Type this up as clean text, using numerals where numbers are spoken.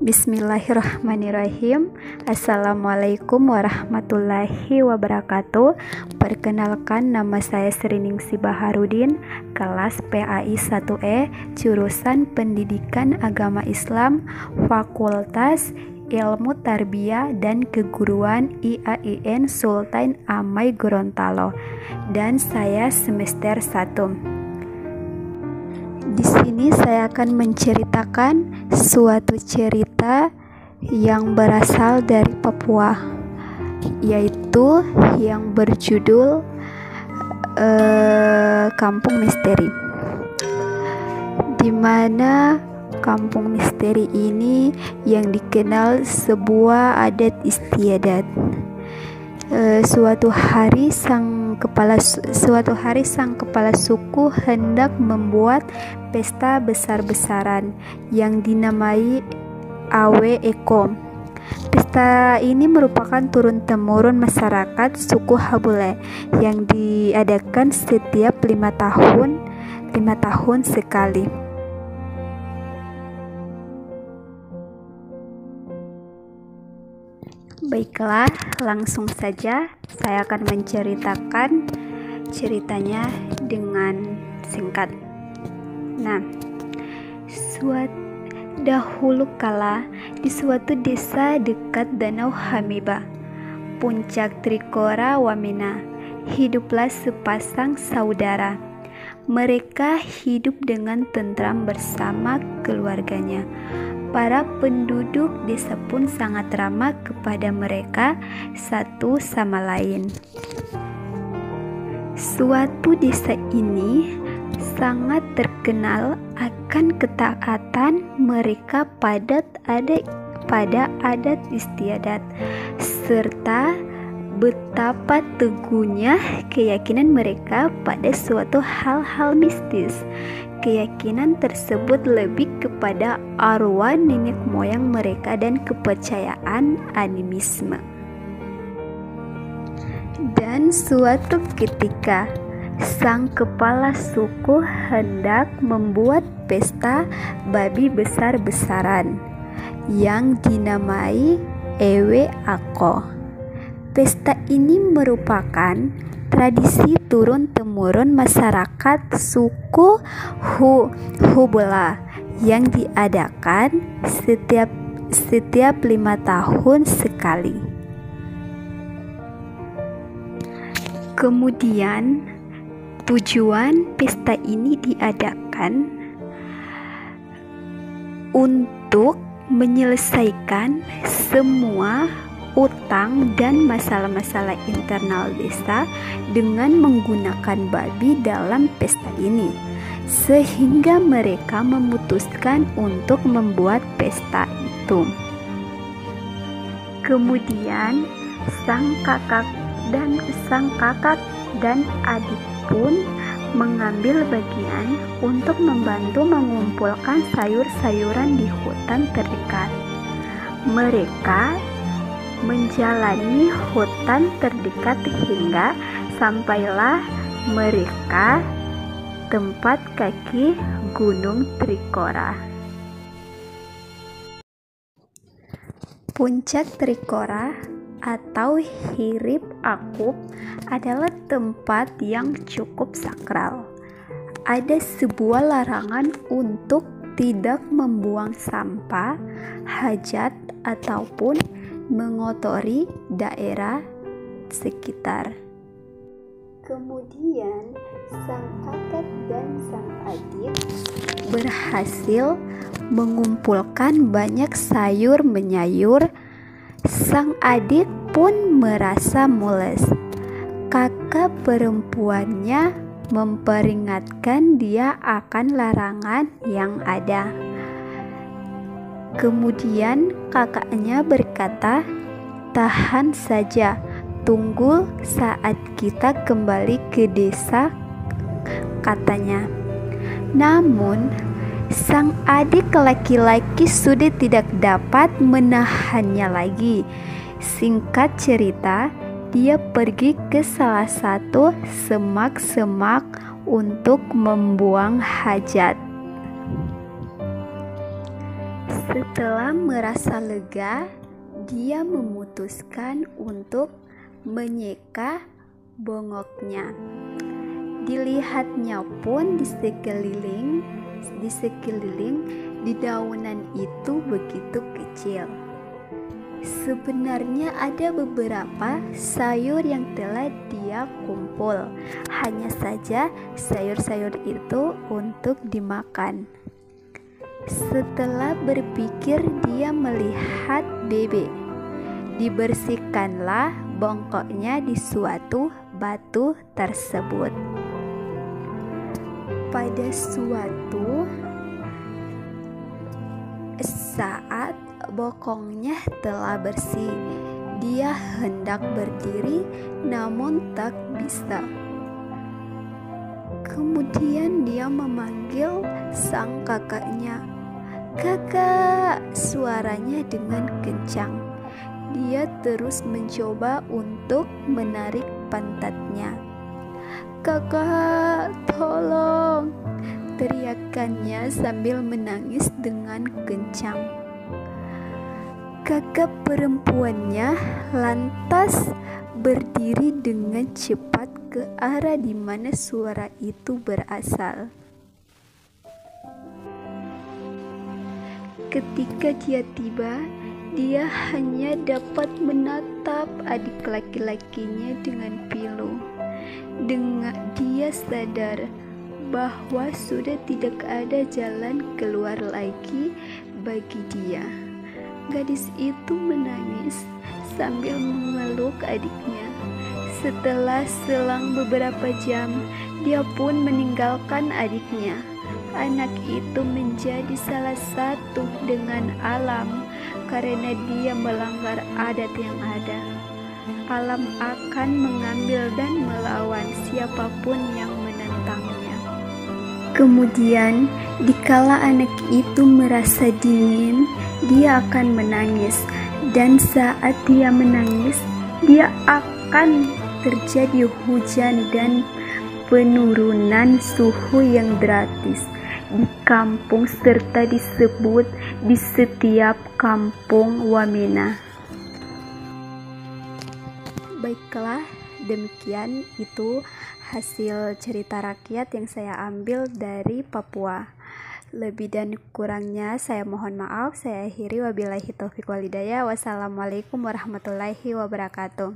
Bismillahirrahmanirrahim. Assalamualaikum warahmatullahi wabarakatuh. Perkenalkan, nama saya Sriningsih Baharudin, kelas PAI 1E, jurusan Pendidikan Agama Islam, Fakultas Ilmu Tarbiyah dan Keguruan IAIN Sultan Amai Gorontalo, dan saya semester 1. Di sini saya akan menceritakan suatu cerita yang berasal dari Papua, yaitu yang berjudul Kampung Misteri. Di mana Kampung Misteri ini yang dikenal sebuah adat istiadat. Suatu hari sang kepala suku hendak membuat pesta besar-besaran yang dinamai Awe Eko. Pesta ini merupakan turun-temurun masyarakat suku Habule yang diadakan setiap 5 tahun sekali. Baiklah, langsung saja saya akan menceritakan ceritanya dengan singkat. Nah, dahulu kala di suatu desa dekat Danau Hamiba, puncak Trikora Wamena, hiduplah sepasang saudara. Mereka hidup dengan tentram bersama keluarganya. Para penduduk desa pun sangat ramah kepada mereka satu sama lain. Suatu desa ini sangat terkenal akan ketaatan mereka pada adat istiadat, serta betapa teguhnya keyakinan mereka pada suatu hal-hal mistis. Keyakinan tersebut lebih kepada arwah nenek moyang mereka dan kepercayaan animisme. Dan suatu ketika, sang kepala suku hendak membuat pesta babi besar-besaran yang dinamai Ewe Ako. Pesta ini merupakan tradisi turun-temurun masyarakat suku Hubula yang diadakan setiap 5 tahun sekali. Kemudian tujuan pesta ini diadakan untuk menyelesaikan semua utang dan masalah-masalah internal desa dengan menggunakan babi dalam pesta ini, sehingga mereka memutuskan untuk membuat pesta itu. Kemudian sang kakak dan adik pun mengambil bagian untuk membantu mengumpulkan sayur-sayuran di hutan terdekat. Mereka menjalani hutan terdekat hingga sampailah mereka tempat kaki Gunung Trikora. Puncak Trikora atau Hirip Akub adalah tempat yang cukup sakral. Ada sebuah larangan untuk tidak membuang sampah, hajat, ataupun mengotori daerah sekitar. Kemudian sang kakak dan sang adik berhasil mengumpulkan banyak sayur menyayur. Sang adik pun merasa mules. Kakak perempuannya memperingatkan dia akan larangan yang ada. Kemudian kakaknya berkata, "Tahan saja, tunggu saat kita kembali ke desa," katanya. Namun, sang adik laki-laki sudah tidak dapat menahannya lagi. Singkat cerita, dia pergi ke salah satu semak-semak untuk membuang hajat. Setelah merasa lega, dia memutuskan untuk menyeka bongoknya. Dilihatnya pun di sekeliling dedaunan itu begitu kecil. Sebenarnya ada beberapa sayur yang telah dia kumpul, hanya saja sayur-sayur itu untuk dimakan. Setelah berpikir, dia melihat bebek. Dibersihkanlah bongkoknya di suatu batu tersebut. Pada suatu saat bokongnya telah bersih, dia hendak berdiri namun tak bisa. Kemudian dia memanggil sang kakaknya. "Kakak!" suaranya dengan kencang. Dia terus mencoba untuk menarik pantatnya. "Kakak, tolong!" teriakannya sambil menangis dengan kencang. Kakak perempuannya lantas berdiri dengan cepat ke arah di mana suara itu berasal. Ketika dia tiba, dia hanya dapat menatap adik laki-lakinya dengan pilu. Dia sadar bahwa sudah tidak ada jalan keluar lagi bagi dia. Gadis itu menangis sambil memeluk adiknya. Setelah selang beberapa jam, dia pun meninggalkan adiknya. Anak itu menjadi salah satu dengan alam karena dia melanggar adat yang ada. Alam akan mengambil dan melawan siapapun yang menentangnya. Kemudian, dikala anak itu merasa dingin, dia akan menangis. Dan saat dia menangis, dia akan terjadi hujan dan penurunan suhu yang drastis di kampung serta disebut di setiap kampung Wamena. Baiklah, demikian itu hasil cerita rakyat yang saya ambil dari Papua. Lebih dan kurangnya saya mohon maaf. Saya akhiri, wabillahi taufiq wal hidayah. Wassalamualaikum warahmatullahi wabarakatuh.